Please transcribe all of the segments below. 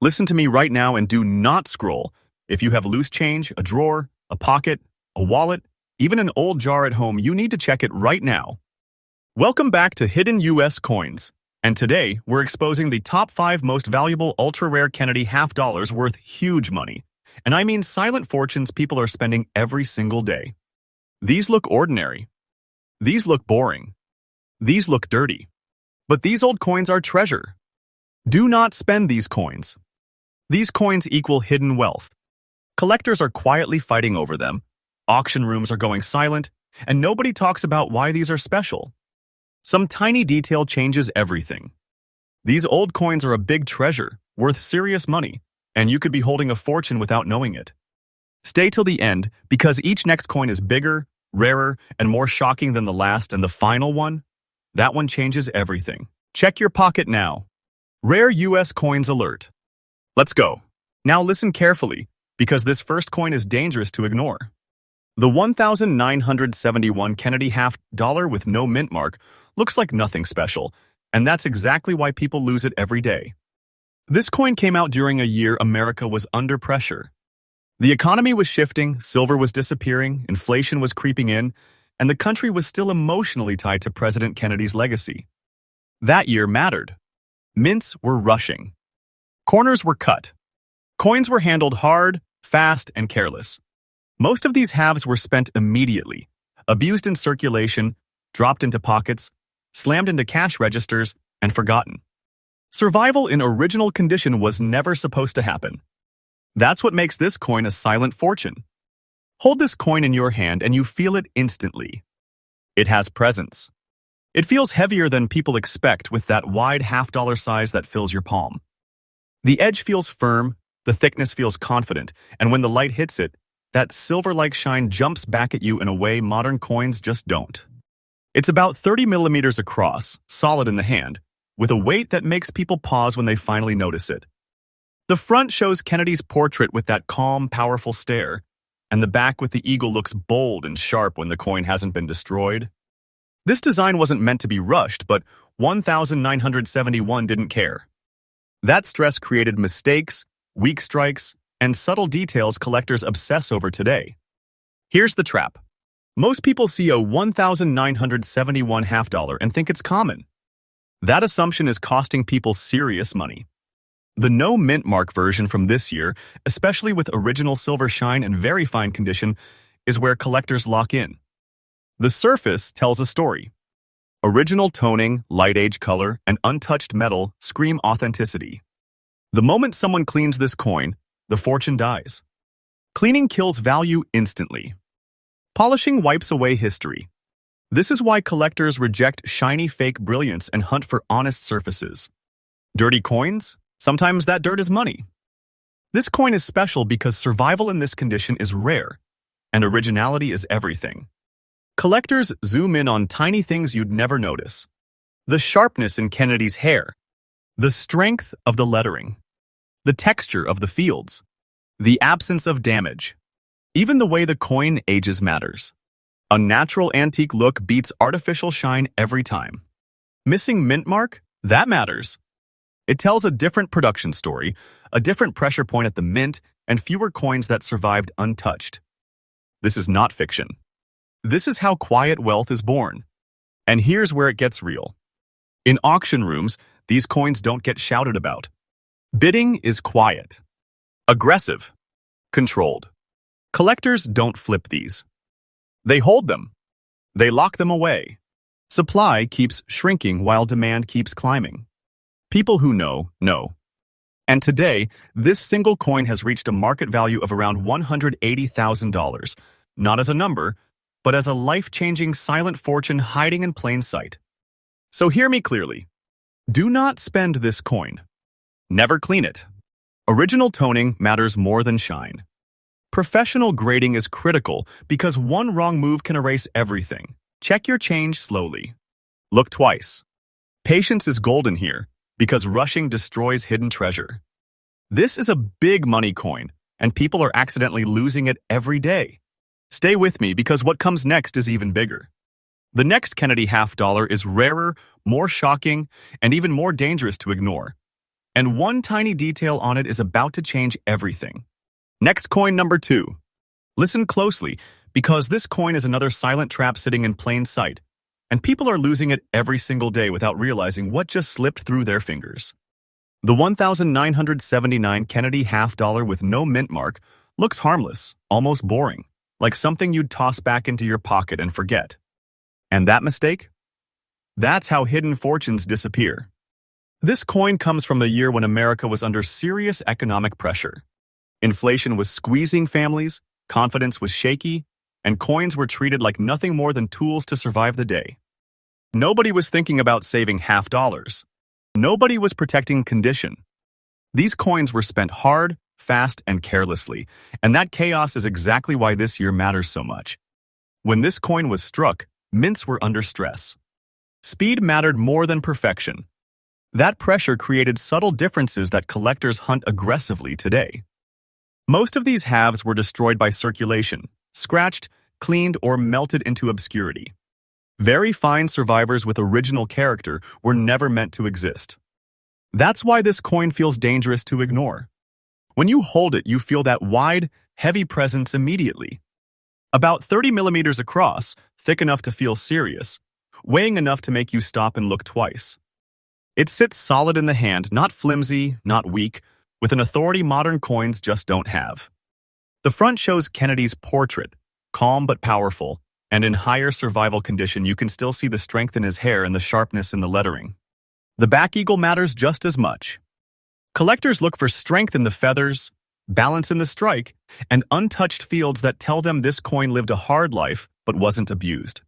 Listen to me right now and do not scroll. If you have loose change, a drawer, a pocket, a wallet, even an old jar at home, you need to check it right now. Welcome back to Hidden US Coins. And today, we're exposing the top 5 most valuable ultra-rare Kennedy half dollars worth huge money. And I mean silent fortunes people are spending every single day. These look ordinary. These look boring. These look dirty. But these old coins are treasure. Do not spend these coins. These coins equal hidden wealth. Collectors are quietly fighting over them. Auction rooms are going silent, and nobody talks about why these are special. Some tiny detail changes everything. These old coins are a big treasure, worth serious money, and you could be holding a fortune without knowing it. Stay till the end, because each next coin is bigger, rarer, and more shocking than the last, and the final one? That one changes everything. Check your pocket now. Rare US coins alert. Let's go. Now listen carefully, because this first coin is dangerous to ignore. The 1971 Kennedy half dollar with no mint mark looks like nothing special, and that's exactly why people lose it every day. This coin came out during a year America was under pressure. The economy was shifting, silver was disappearing, inflation was creeping in, and the country was still emotionally tied to President Kennedy's legacy. That year mattered. Mints were rushing. Corners were cut. Coins were handled hard, fast, and careless. Most of these halves were spent immediately, abused in circulation, dropped into pockets, slammed into cash registers, and forgotten. Survival in original condition was never supposed to happen. That's what makes this coin a silent fortune. Hold this coin in your hand and you feel it instantly. It has presence. It feels heavier than people expect with that wide half-dollar size that fills your palm. The edge feels firm, the thickness feels confident, and when the light hits it, that silver-like shine jumps back at you in a way modern coins just don't. It's about 30 millimeters across, solid in the hand, with a weight that makes people pause when they finally notice it. The front shows Kennedy's portrait with that calm, powerful stare, and the back with the eagle looks bold and sharp when the coin hasn't been destroyed. This design wasn't meant to be rushed, but 1971 didn't care. That stress created mistakes, weak strikes, and subtle details collectors obsess over today. Here's the trap. Most people see a 1971 half dollar and think it's common. That assumption is costing people serious money. The no mint mark version from this year, especially with original silver shine and very fine condition, is where collectors lock in. The surface tells a story. Original toning, light age color, and untouched metal scream authenticity. The moment someone cleans this coin, the fortune dies. Cleaning kills value instantly. Polishing wipes away history. This is why collectors reject shiny fake brilliance and hunt for honest surfaces. Dirty coins? Sometimes that dirt is money. This coin is special because survival in this condition is rare, and originality is everything. Collectors zoom in on tiny things you'd never notice. The sharpness in Kennedy's hair, the strength of the lettering, the texture of the fields, the absence of damage. Even the way the coin ages matters. A natural antique look beats artificial shine every time. Missing mint mark? That matters. It tells a different production story, a different pressure point at the mint, and fewer coins that survived untouched. This is not fiction. This is how quiet wealth is born. And here's where it gets real. In auction rooms, these coins don't get shouted about. Bidding is quiet, aggressive, controlled. Collectors don't flip these. They hold them. They lock them away. Supply keeps shrinking while demand keeps climbing. People who know. And today, this single coin has reached a market value of around $180,000, not as a number, but as a life-changing silent fortune hiding in plain sight. So hear me clearly. Do not spend this coin. Never clean it. Original toning matters more than shine. Professional grading is critical because one wrong move can erase everything. Check your change slowly. Look twice. Patience is golden here because rushing destroys hidden treasure. This is a big money coin, and people are accidentally losing it every day. Stay with me because what comes next is even bigger. The next Kennedy half dollar is rarer, more shocking, and even more dangerous to ignore. And one tiny detail on it is about to change everything. Next coin number 2. Listen closely, because this coin is another silent trap sitting in plain sight, and people are losing it every single day without realizing what just slipped through their fingers. The 1979 Kennedy half dollar with no mint mark looks harmless, almost boring, like something you'd toss back into your pocket and forget. And that mistake? That's how hidden fortunes disappear. This coin comes from the year when America was under serious economic pressure. Inflation was squeezing families, confidence was shaky, and coins were treated like nothing more than tools to survive the day. Nobody was thinking about saving half dollars. Nobody was protecting condition. These coins were spent hard, fast, and carelessly, and that chaos is exactly why this year matters so much. When this coin was struck, mints were under stress. Speed mattered more than perfection. That pressure created subtle differences that collectors hunt aggressively today. Most of these halves were destroyed by circulation, scratched, cleaned, or melted into obscurity. Very fine survivors with original character were never meant to exist. That's why this coin feels dangerous to ignore. When you hold it, you feel that wide, heavy presence immediately. About 30 millimeters across, thick enough to feel serious, weighing enough to make you stop and look twice. It sits solid in the hand, not flimsy, not weak, with an authority modern coins just don't have. The front shows Kennedy's portrait, calm but powerful, and in higher survival condition you can still see the strength in his hair and the sharpness in the lettering. The back eagle matters just as much. Collectors look for strength in the feathers, balance in the strike, and untouched fields that tell them this coin lived a hard life but wasn't abused.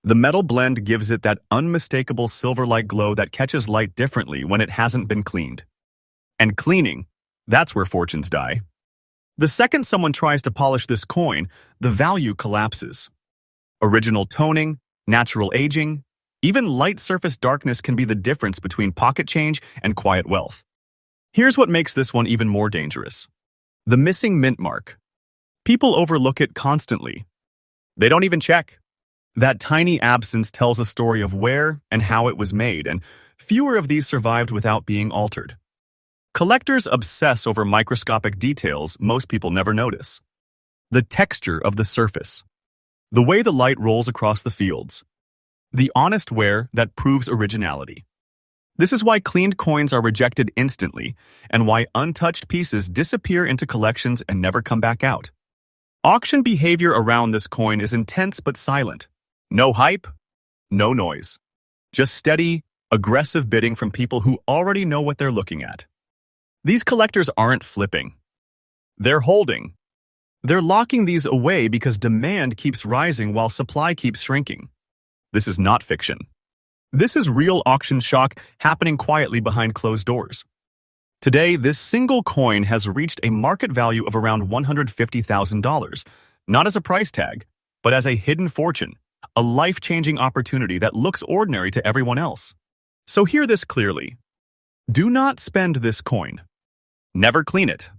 The metal blend gives it that unmistakable silver-like glow that catches light differently when it hasn't been cleaned. And cleaning, that's where fortunes die. The second someone tries to polish this coin, the value collapses. Original toning, natural aging, even light surface darkness can be the difference between pocket change and quiet wealth. Here's what makes this one even more dangerous. The missing mint mark. People overlook it constantly. They don't even check. That tiny absence tells a story of where and how it was made, and fewer of these survived without being altered. Collectors obsess over microscopic details most people never notice. The texture of the surface. The way the light rolls across the fields. The honest wear that proves originality. This is why cleaned coins are rejected instantly, and why untouched pieces disappear into collections and never come back out. Auction behavior around this coin is intense but silent. No hype, no noise. Just steady, aggressive bidding from people who already know what they're looking at. These collectors aren't flipping. They're holding. They're locking these away because demand keeps rising while supply keeps shrinking. This is not fiction. This is real auction shock happening quietly behind closed doors. Today, this single coin has reached a market value of around $150,000, not as a price tag, but as a hidden fortune, a life-changing opportunity that looks ordinary to everyone else. So hear this clearly. Do not spend this coin. Never clean it.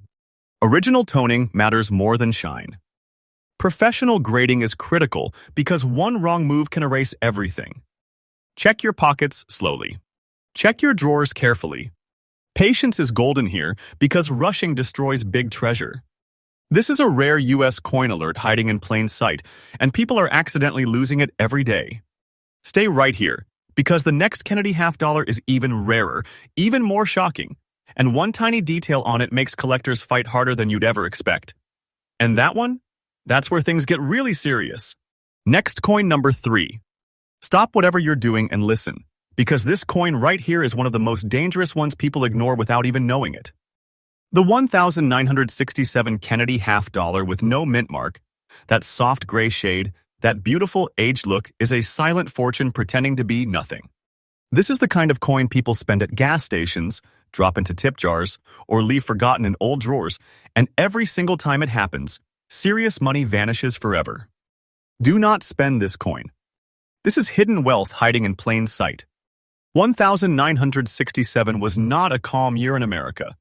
Original toning matters more than shine. Professional grading is critical because one wrong move can erase everything. Check your pockets slowly. Check your drawers carefully. Patience is golden here because rushing destroys big treasure. This is a rare US coin alert hiding in plain sight, and people are accidentally losing it every day. Stay right here, because the next Kennedy half dollar is even rarer, even more shocking, and one tiny detail on it makes collectors fight harder than you'd ever expect. And that one? That's where things get really serious. Next coin number 3. Stop whatever you're doing and listen, because this coin right here is one of the most dangerous ones people ignore without even knowing it. The 1967 Kennedy half dollar with no mint mark, that soft gray shade, that beautiful aged look is a silent fortune pretending to be nothing. This is the kind of coin people spend at gas stations, drop into tip jars, or leave forgotten in old drawers, and every single time it happens, serious money vanishes forever. Do not spend this coin. This is hidden wealth hiding in plain sight. 1967 was not a calm year in America.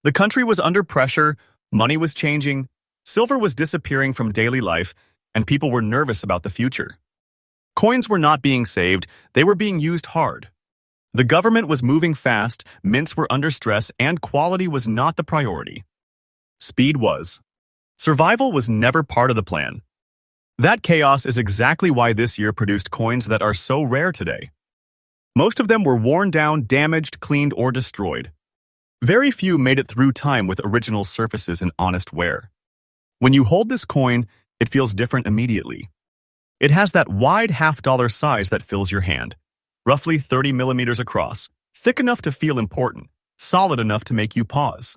The country was under pressure, money was changing, silver was disappearing from daily life, and people were nervous about the future. Coins were not being saved, they were being used hard. The government was moving fast, mints were under stress, and quality was not the priority. Speed was. Survival was never part of the plan. That chaos is exactly why this year produced coins that are so rare today. Most of them were worn down, damaged, cleaned, or destroyed. Very few made it through time with original surfaces and honest wear. When you hold this coin, it feels different immediately. It has that wide half-dollar size that fills your hand, roughly 30 millimeters across, thick enough to feel important, solid enough to make you pause.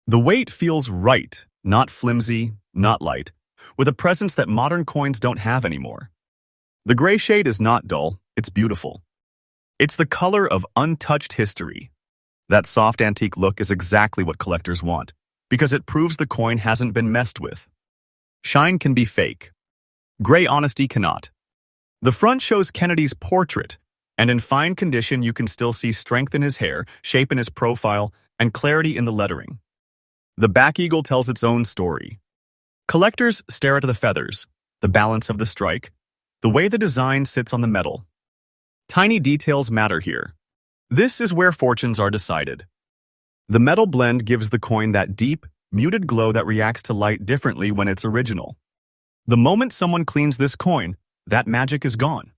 The weight feels right, not flimsy, not light, with a presence that modern coins don't have anymore. The gray shade is not dull, it's beautiful. It's the color of untouched history. That soft antique look is exactly what collectors want, because it proves the coin hasn't been messed with. Shine can be fake. Gray honesty cannot. The front shows Kennedy's portrait, and in fine condition you can still see strength in his hair, shape in his profile, and clarity in the lettering. The back eagle tells its own story. Collectors stare at the feathers, the balance of the strike, the way the design sits on the metal. Tiny details matter here. This is where fortunes are decided. The metal blend gives the coin that deep, muted glow that reacts to light differently when it's original. The moment someone cleans this coin, that magic is gone.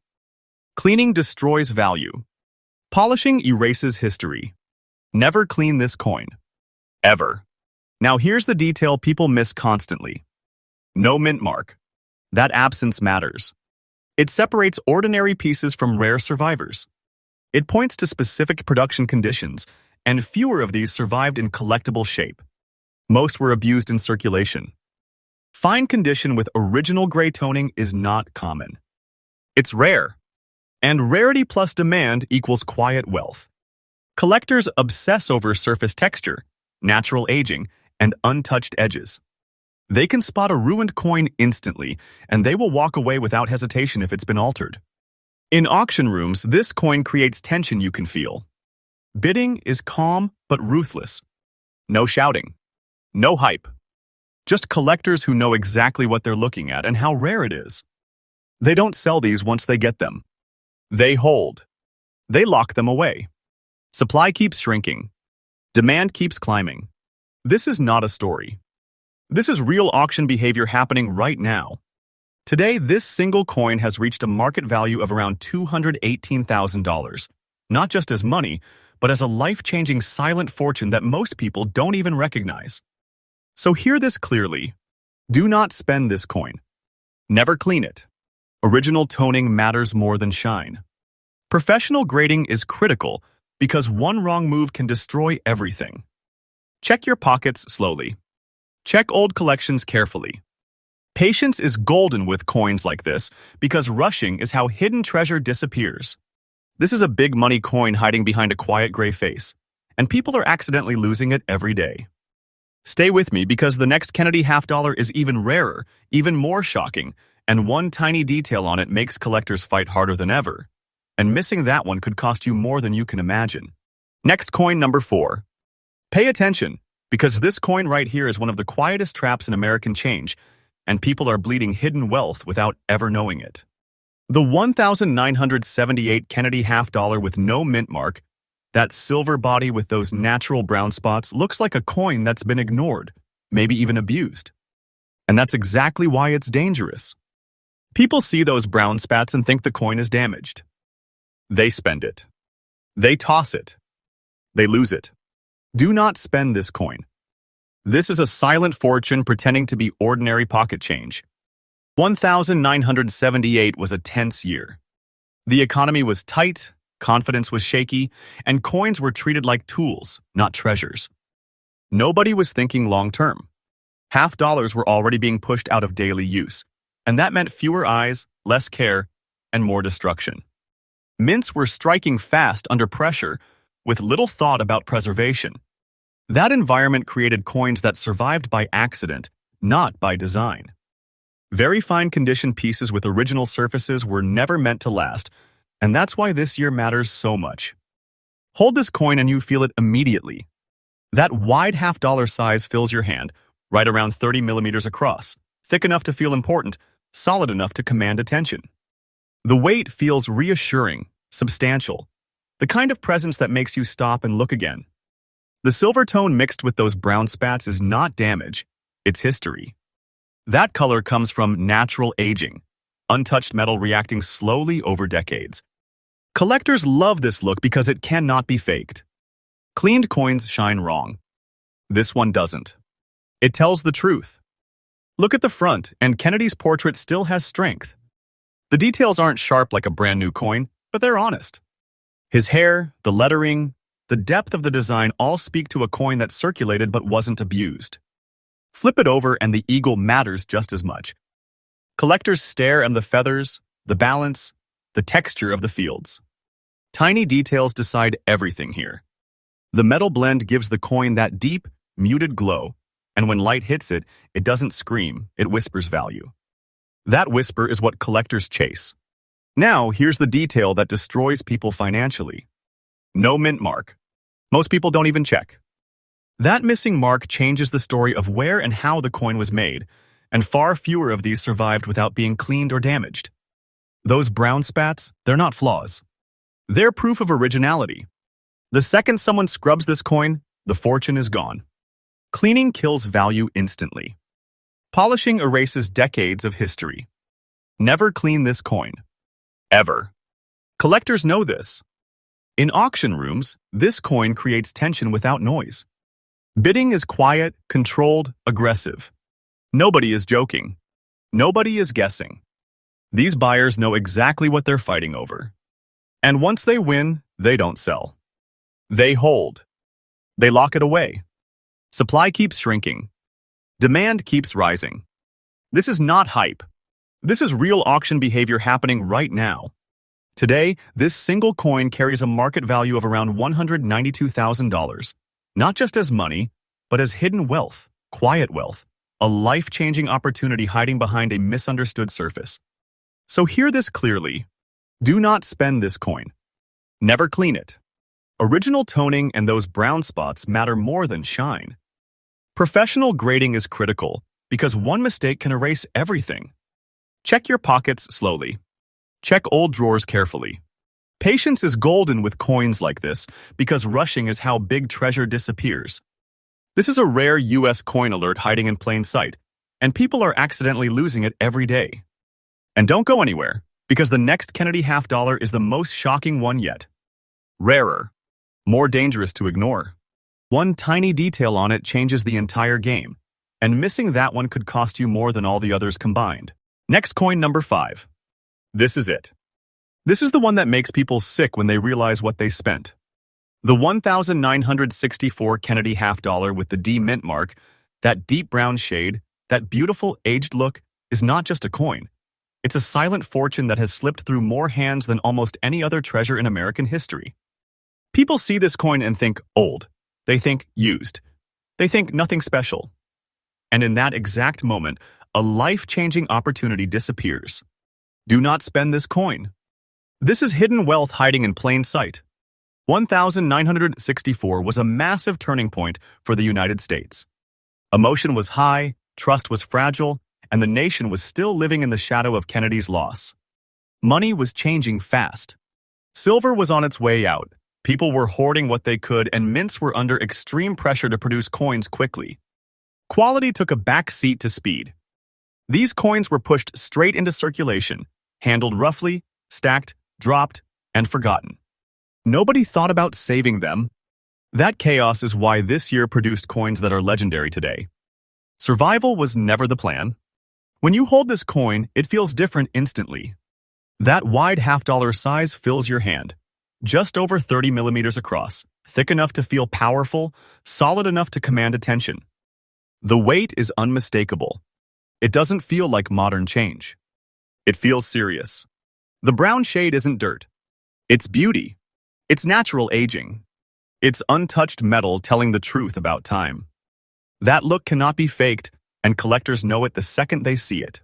Cleaning destroys value. Polishing erases history. Never clean this coin. Ever. Now here's the detail people miss constantly. No mint mark. That absence matters. It separates ordinary pieces from rare survivors. It points to specific production conditions, and fewer of these survived in collectible shape. Most were abused in circulation. Fine condition with original gray toning is not common. It's rare. And rarity plus demand equals quiet wealth. Collectors obsess over surface texture, natural aging, and untouched edges. They can spot a ruined coin instantly, and they will walk away without hesitation if it's been altered. In auction rooms, this coin creates tension you can feel. Bidding is calm but ruthless. No shouting. No hype. Just collectors who know exactly what they're looking at and how rare it is. They don't sell these once they get them. They hold. They lock them away. Supply keeps shrinking. Demand keeps climbing. This is not a story. This is real auction behavior happening right now. Today, this single coin has reached a market value of around $218,000, not just as money, but as a life-changing silent fortune that most people don't even recognize. So hear this clearly. Do not spend this coin. Never clean it. Original toning matters more than shine. Professional grading is critical because one wrong move can destroy everything. Check your pockets slowly. Check old collections carefully. Patience is golden with coins like this because rushing is how hidden treasure disappears. This is a big money coin hiding behind a quiet gray face, and people are accidentally losing it every day. Stay with me because the next Kennedy half-dollar is even rarer, even more shocking, and one tiny detail on it makes collectors fight harder than ever. And missing that one could cost you more than you can imagine. Next coin number 4. Pay attention, because this coin right here is one of the quietest traps in American change, and people are bleeding hidden wealth without ever knowing it. The 1978 Kennedy half-dollar with no mint mark, that silver body with those natural brown spots, looks like a coin that's been ignored, maybe even abused. And that's exactly why it's dangerous. People see those brown spots and think the coin is damaged. They spend it. They toss it. They lose it. Do not spend this coin. This is a silent fortune pretending to be ordinary pocket change. 1978 was a tense year. The economy was tight, confidence was shaky, and coins were treated like tools, not treasures. Nobody was thinking long-term. Half-dollars were already being pushed out of daily use, and that meant fewer eyes, less care, and more destruction. Mints were striking fast under pressure, with little thought about preservation. That environment created coins that survived by accident, not by design. Very fine condition pieces with original surfaces were never meant to last, and that's why this year matters so much. Hold this coin and you feel it immediately. That wide half-dollar size fills your hand, right around 30 millimeters across, thick enough to feel important, solid enough to command attention. The weight feels reassuring, substantial. The kind of presence that makes you stop and look again. The silver tone mixed with those brown spats is not damage, it's history. That color comes from natural aging, untouched metal reacting slowly over decades. Collectors love this look because it cannot be faked. Cleaned coins shine wrong. This one doesn't. It tells the truth. Look at the front, and Kennedy's portrait still has strength. The details aren't sharp like a brand new coin, but they're honest. His hair, the lettering, the depth of the design all speak to a coin that circulated but wasn't abused. Flip it over and the eagle matters just as much. Collectors stare at the feathers, the balance, the texture of the fields. Tiny details decide everything here. The metal blend gives the coin that deep, muted glow, and when light hits it, it doesn't scream, it whispers value. That whisper is what collectors chase. Now, here's the detail that destroys people financially. No mint mark. Most people don't even check. That missing mark changes the story of where and how the coin was made, and far fewer of these survived without being cleaned or damaged. Those brown spats, they're not flaws. They're proof of originality. The second someone scrubs this coin, the fortune is gone. Cleaning kills value instantly. Polishing erases decades of history. Never clean this coin. Ever. Collectors know this. In auction rooms, this coin creates tension without noise. Bidding is quiet, controlled, aggressive. Nobody is joking. Nobody is guessing. These buyers know exactly what they're fighting over. And once they win, they don't sell. They hold. They lock it away. Supply keeps shrinking. Demand keeps rising. This is not hype. This is real auction behavior happening right now. Today, this single coin carries a market value of around $192,000, not just as money, but as hidden wealth, quiet wealth, a life-changing opportunity hiding behind a misunderstood surface. So hear this clearly. Do not spend this coin. Never clean it. Original toning and those brown spots matter more than shine. Professional grading is critical because one mistake can erase everything. Check your pockets slowly. Check old drawers carefully. Patience is golden with coins like this because rushing is how big treasure disappears. This is a rare US coin alert hiding in plain sight, and people are accidentally losing it every day. And don't go anywhere, because the next Kennedy half dollar is the most shocking one yet. Rarer. More dangerous to ignore. One tiny detail on it changes the entire game, and missing that one could cost you more than all the others combined. Next coin number 5. This is it. This is the one that makes people sick when they realize what they spent. The 1964 Kennedy half dollar with the D mint mark, that deep brown shade, that beautiful aged look, is not just a coin. It's a silent fortune that has slipped through more hands than almost any other treasure in American history. People see this coin and think old. They think used. They think nothing special. And in that exact moment, a life-changing opportunity disappears. Do not spend this coin. This is hidden wealth hiding in plain sight. 1964 was a massive turning point for the United States. Emotion was high, trust was fragile, and the nation was still living in the shadow of Kennedy's loss. Money was changing fast. Silver was on its way out. People were hoarding what they could, and mints were under extreme pressure to produce coins quickly. Quality took a back seat to speed. These coins were pushed straight into circulation, handled roughly, stacked, dropped, and forgotten. Nobody thought about saving them. That chaos is why this year produced coins that are legendary today. Survival was never the plan. When you hold this coin, it feels different instantly. That wide half-dollar size fills your hand. Just over 30 millimeters across, thick enough to feel powerful, solid enough to command attention. The weight is unmistakable. It doesn't feel like modern change. It feels serious. The brown shade isn't dirt. It's beauty. It's natural aging. It's untouched metal telling the truth about time. That look cannot be faked, and collectors know it the second they see it.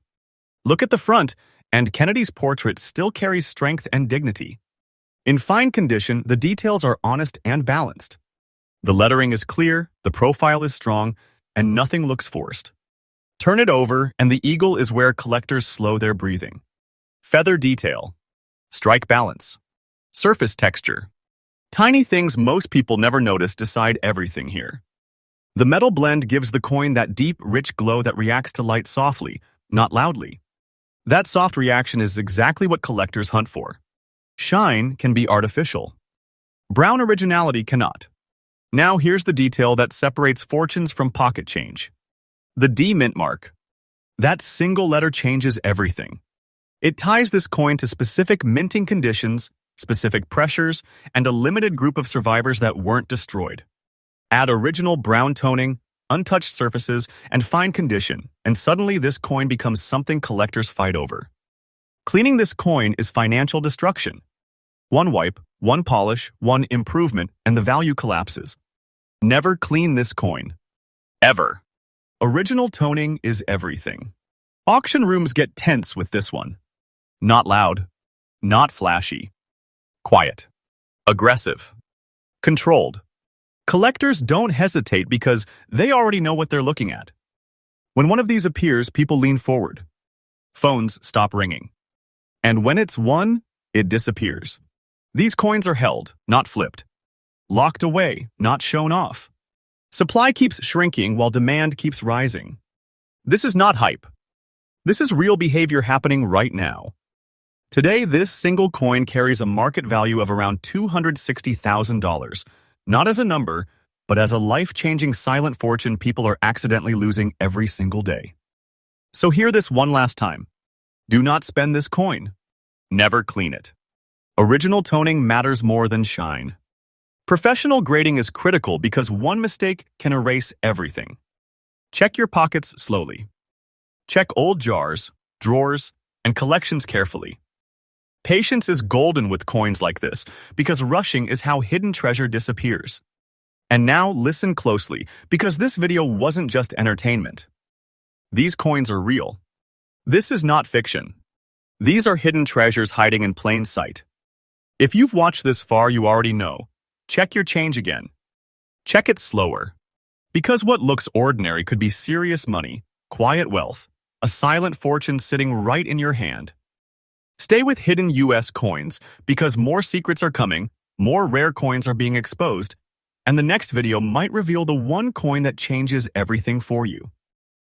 Look at the front, and Kennedy's portrait still carries strength and dignity. In fine condition, the details are honest and balanced. The lettering is clear, the profile is strong, and nothing looks forced. Turn it over, and the eagle is where collectors slow their breathing. Feather detail. Strike balance. Surface texture. Tiny things most people never notice decide everything here. The metal blend gives the coin that deep, rich glow that reacts to light softly, not loudly. That soft reaction is exactly what collectors hunt for. Shine can be artificial. Brown originality cannot. Now here's the detail that separates fortunes from pocket change. The D mint mark. That single letter changes everything. It ties this coin to specific minting conditions, specific pressures, and a limited group of survivors that weren't destroyed. Add original brown toning, untouched surfaces, and fine condition, and suddenly this coin becomes something collectors fight over. Cleaning this coin is financial destruction. One wipe, one polish, one improvement, and the value collapses. Never clean this coin. Ever. Original toning is everything. Auction rooms get tense with this one. Not loud. Not flashy. Quiet. Aggressive. Controlled. Collectors don't hesitate because they already know what they're looking at. When one of these appears, people lean forward. Phones stop ringing. And when it's won, it disappears. These coins are held, not flipped. Locked away, not shown off. Supply keeps shrinking while demand keeps rising. This is not hype. This is real behavior happening right now. Today, this single coin carries a market value of around $260,000, not as a number, but as a life-changing silent fortune people are accidentally losing every single day. So hear this one last time. Do not spend this coin. Never clean it. Original toning matters more than shine. Professional grading is critical because one mistake can erase everything. Check your pockets slowly. Check old jars, drawers, and collections carefully. Patience is golden with coins like this because rushing is how hidden treasure disappears. And now listen closely because this video wasn't just entertainment. These coins are real. This is not fiction. These are hidden treasures hiding in plain sight. If you've watched this far, you already know. Check your change again. Check it slower. Because what looks ordinary could be serious money, quiet wealth, a silent fortune sitting right in your hand. Stay with Hidden US Coins because more secrets are coming, more rare coins are being exposed, and the next video might reveal the one coin that changes everything for you.